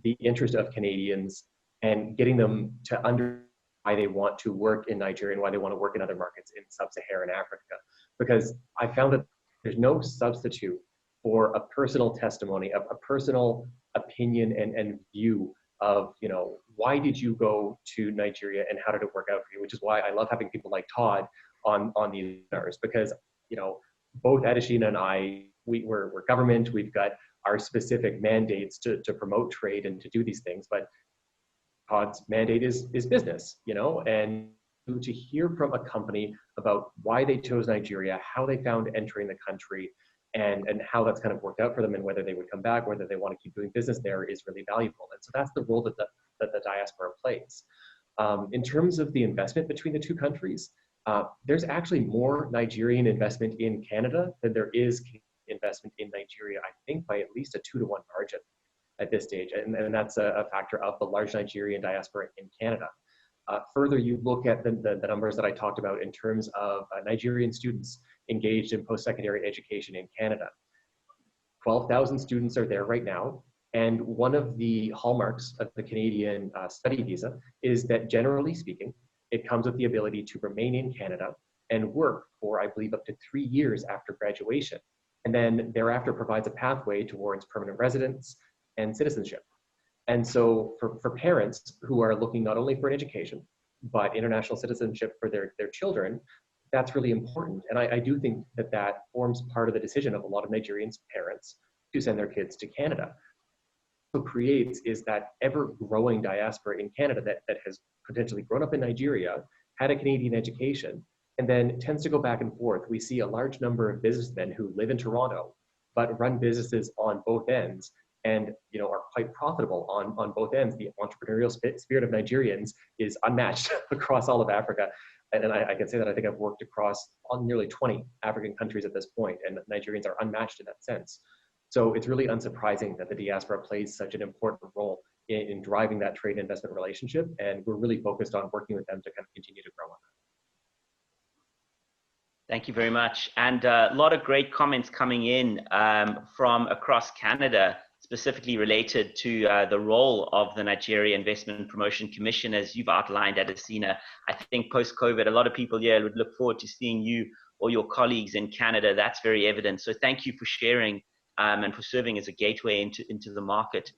the interest of Canadians and getting them to understand why they want to work in Nigeria and why they want to work in other markets in sub-Saharan Africa. Because I found that there's no substitute for a personal testimony, a personal opinion and view of, you know, why did you go to Nigeria and how did it work out for you? Which is why I love having people like Todd on these webinars, because, you know, both Adeshina and I, we're government, we've got our specific mandates to promote trade and to do these things, but Todd's mandate is business, you know, and to hear from a company about why they chose Nigeria, how they found entering the country, and how that's kind of worked out for them, and whether they would come back, whether they want to keep doing business there, is really valuable. And so that's the role that the diaspora plays. In terms of the investment between the two countries, there's actually more Nigerian investment in Canada than there is investment in Nigeria, I think by at least a 2-to-1 margin at this stage. And that's a factor of the large Nigerian diaspora in Canada. Further, you look at the numbers that I talked about in terms of Nigerian students engaged in post-secondary education in Canada. 12,000 students are there right now. And one of the hallmarks of the Canadian study visa is that, generally speaking, it comes with the ability to remain in Canada and work for, I believe, up to 3 years after graduation. And then thereafter provides a pathway towards permanent residence and citizenship. And so for parents who are looking not only for an education, but international citizenship for their children, that's really important. And I do think that forms part of the decision of a lot of Nigerian parents to send their kids to Canada. What creates is that ever-growing diaspora in Canada that has potentially grown up in Nigeria, had a Canadian education, and then tends to go back and forth. We see a large number of businessmen who live in Toronto, but run businesses on both ends, and, you know, are quite profitable on both ends. The entrepreneurial spirit of Nigerians is unmatched across all of Africa. And I can say that I think I've worked across nearly 20 African countries at this point, and Nigerians are unmatched in that sense. So it's really unsurprising that the diaspora plays such an important role in driving that trade and investment relationship. And we're really focused on working with them to kind of continue to grow on that. Thank you very much. And a lot of great comments coming in from across Canada, specifically related to the role of the Nigeria Investment Promotion Commission, as you've outlined, Adesina. I think post-COVID, a lot of people here would look forward to seeing you or your colleagues in Canada. That's very evident. So thank you for sharing and for serving as a gateway into the market.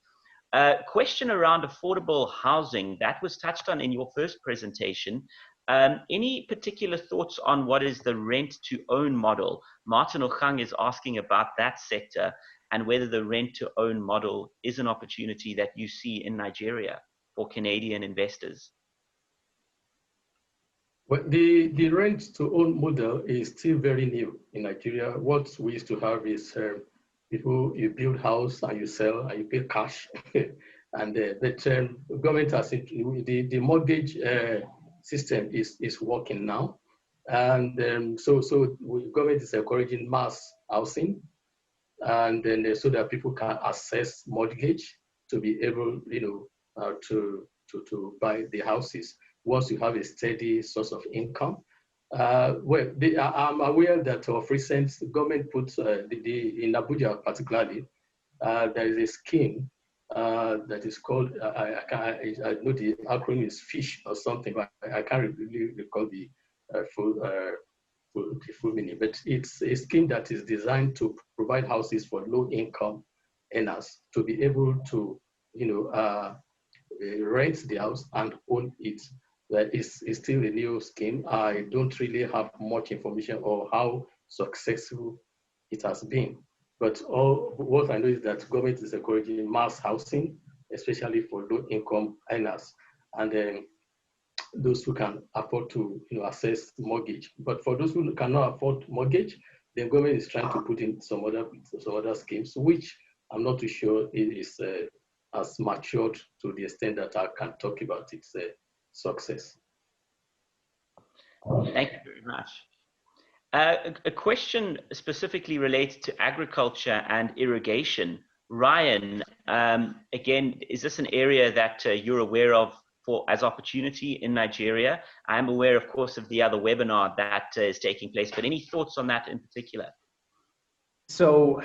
Question around affordable housing, that was touched on in your first presentation. Any particular thoughts on what is the rent-to-own model? Martin Ochang is asking about that sector and whether the rent-to-own model is an opportunity that you see in Nigeria for Canadian investors. Well, the rent-to-own model is still very new in Nigeria. What we used to have is people, you build house and you sell and you pay cash. And the government has the mortgage system is working now. And so government is encouraging mass housing, and then so that people can access mortgage to be able, you know, to buy the houses once you have a steady source of income. Well, I'm aware that of recent, the government put in Abuja particularly, there is a scheme that is called, I know the acronym is FISH or something, but I can't really recall the full meaning, but it's a scheme that is designed to provide houses for low-income earners to be able to, you know, rent the house and own it. That is still a new scheme. I don't really have much information on how successful it has been, but what I know is that government is encouraging mass housing, especially for low-income earners, and then those who can afford to, you know, access mortgage. But for those who cannot afford mortgage, the government is trying to put in some other schemes, which I'm not too sure is as matured to the extent that I can talk about its success. Thank you very much. A question specifically related to agriculture and irrigation. Ryan, again, is this an area that you're aware of as opportunity in Nigeria? I'm aware, of course, of the other webinar that is taking place, but any thoughts on that in particular? So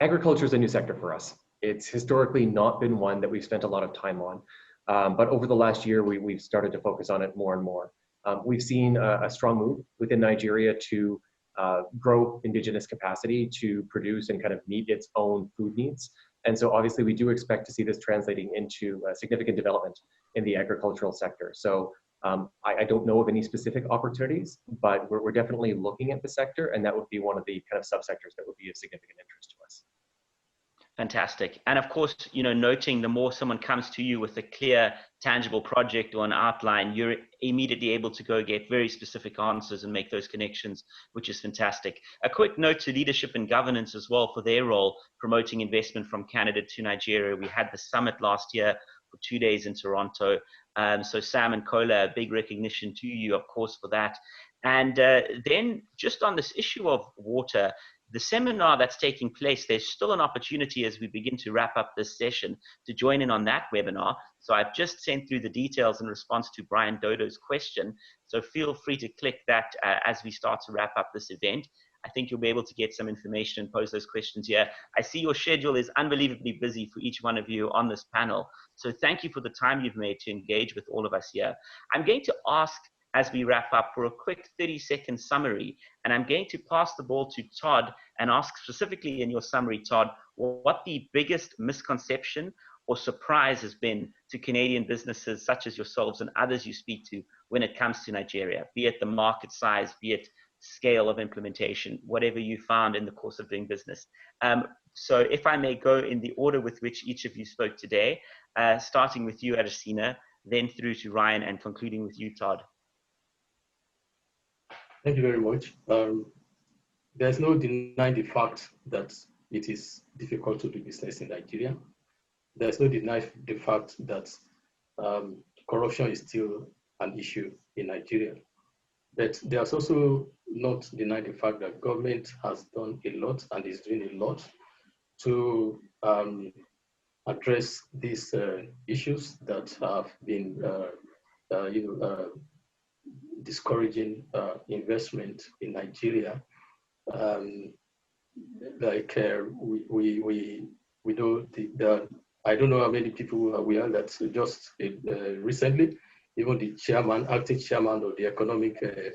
agriculture is a new sector for us. It's historically not been one that we've spent a lot of time on. But over the last year, we've started to focus on it more and more. We've seen a strong move within Nigeria to grow indigenous capacity to produce and kind of meet its own food needs. And so obviously we do expect to see this translating into significant development in the agricultural sector. So I don't know of any specific opportunities, but we're definitely looking at the sector, and that would be one of the kind of subsectors that would be of significant interest to us. Fantastic. And of course, you know, noting the more someone comes to you with a clear, tangible project or an outline, you're immediately able to go get very specific answers and make those connections, which is fantastic. A quick note to leadership and governance as well for their role, promoting investment from Canada to Nigeria. We had the summit last year for 2 days in Toronto. So Sam and Kola, a big recognition to you, of course, for that. And then just on this issue of water, the seminar that's taking place, there's still an opportunity as we begin to wrap up this session to join in on that webinar. So I've just sent through the details in response to Brian Dodo's question. So feel free to click that as we start to wrap up this event. I think you'll be able to get some information and pose those questions here. I see your schedule is unbelievably busy for each one of you on this panel. So thank you for the time you've made to engage with all of us here. I'm going to ask as we wrap up for a quick 30-second summary, and I'm going to pass the ball to Todd and ask specifically in your summary, Todd, what the biggest misconception or surprise has been to Canadian businesses such as yourselves and others you speak to when it comes to Nigeria, be it the market size, be it scale of implementation, whatever you found in the course of doing business. So if I may go in the order with which each of you spoke today, starting with you, Adesina, then through to Ryan and concluding with you, Todd. Thank you very much. There's no denying the fact that it is difficult to do business in Nigeria. There's no denying the fact that corruption is still an issue in Nigeria. But there's also not denying the fact that government has done a lot and is doing a lot to address these issues that have been discouraging investment in Nigeria. We know I don't know how many people are aware that just recently, even the chairman, acting chairman of the Economic and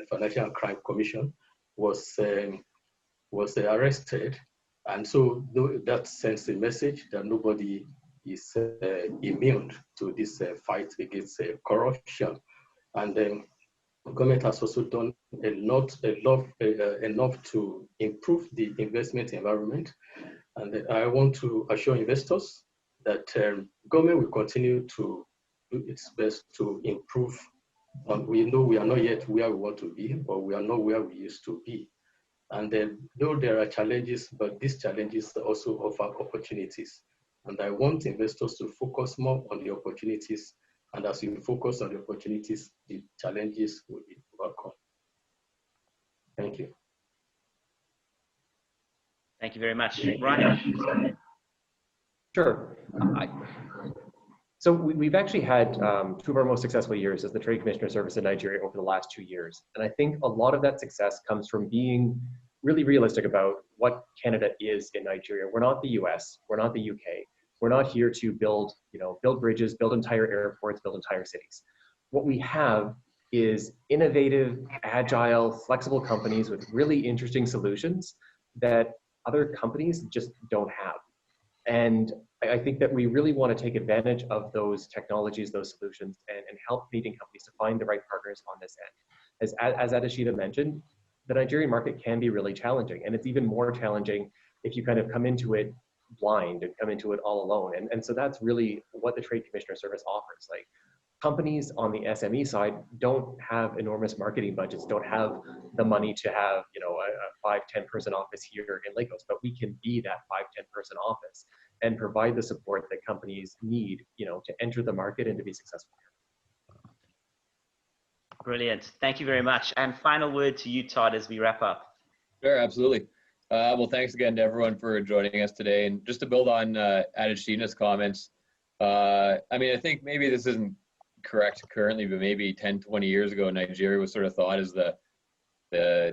Financial Crime Commission was arrested, and so that sends a message that nobody is immune to this fight against corruption. And then government has also done enough to improve the investment environment. And I want to assure investors that government will continue to do its best to improve. We know we are not yet where we want to be, but we are not where we used to be. And then, though there are challenges, but these challenges also offer opportunities. And I want investors to focus more on the opportunities. And as you focus on the opportunities, the challenges will be overcome. Thank you. Thank you very much. Ryan. Sure. So we've actually had 2 of our most successful years as the Trade Commissioner Service in Nigeria over the last 2 years. And I think a lot of that success comes from being really realistic about what Canada is in Nigeria. We're not the US, we're not the UK. We're not here to build bridges, build entire airports, build entire cities. What we have is innovative, agile, flexible companies with really interesting solutions that other companies just don't have. And I think that we really want to take advantage of those technologies, those solutions, and help Canadian companies to find the right partners on this end. As Adesina mentioned, the Nigerian market can be really challenging, and it's even more challenging if you kind of come into it blind and come into it all alone. And so that's really what the Trade Commissioner Service offers. Like, companies on the SME side don't have enormous marketing budgets, don't have the money to have, a 5-10 person office here in Lagos, but we can be that 5-10 person office and provide the support that companies need, to enter the market and to be successful. Brilliant. Thank you very much. And final word to you, Todd, as we wrap up. Sure, absolutely. Well, thanks again to everyone for joining us today. And just to build on Adesina's comments, I think maybe this isn't correct currently, but maybe 10, 20 years ago, Nigeria was sort of thought as the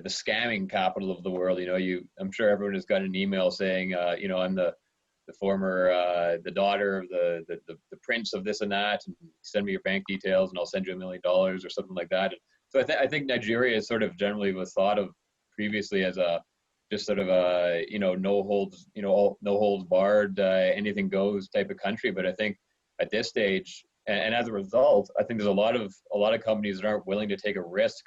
scamming capital of the world. I'm sure everyone has got an email saying, I'm the former, the daughter of the prince of this and that, and send me your bank details and I'll send you $1 million or something like that. And so I think Nigeria is sort of generally was thought of previously as a, just sort of a, no holds barred, anything goes type of country. But I think at this stage, and as a result, I think there's a lot of companies that aren't willing to take a risk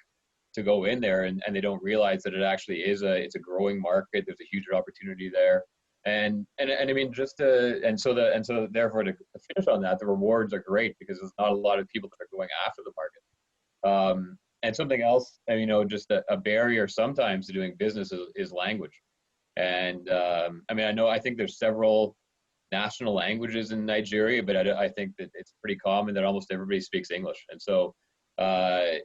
to go in there, and they don't realize that it actually is it's a growing market. There's a huge opportunity there. And I mean, so therefore to finish on that, the rewards are great because there's not a lot of people that are going after the market. And something else, just a barrier sometimes to doing business is language. And I mean, I think there's several national languages in Nigeria, but I think that it's pretty common that almost everybody speaks English. And so, as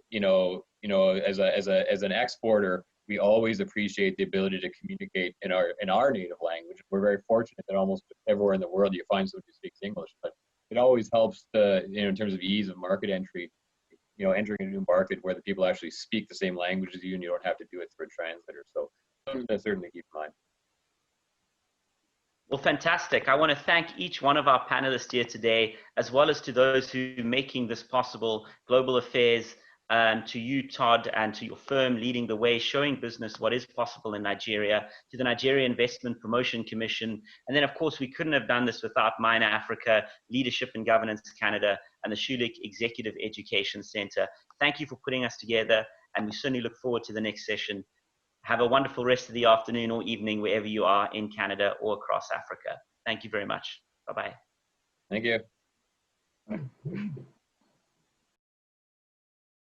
an exporter, we always appreciate the ability to communicate in our native language. We're very fortunate that almost everywhere in the world you find someone who speaks English, but it always helps in terms of ease of market entry, entering a new market where the people actually speak the same language as you and you don't have to do it through a translator. So something to certainly keep in mind. Well, fantastic. I want to thank each one of our panelists here today, as well as to those who are making this possible, Global Affairs, to you, Todd, and to your firm leading the way, showing business what is possible in Nigeria, to the Nigeria Investment Promotion Commission. And then, of course, we couldn't have done this without MineAfrica, Leadership and Governance Canada, and the Schulich Executive Education Centre. Thank you for putting us together, and we certainly look forward to the next session. Have a wonderful rest of the afternoon or evening, wherever you are in Canada or across Africa. Thank you very much. Bye-bye. Thank you.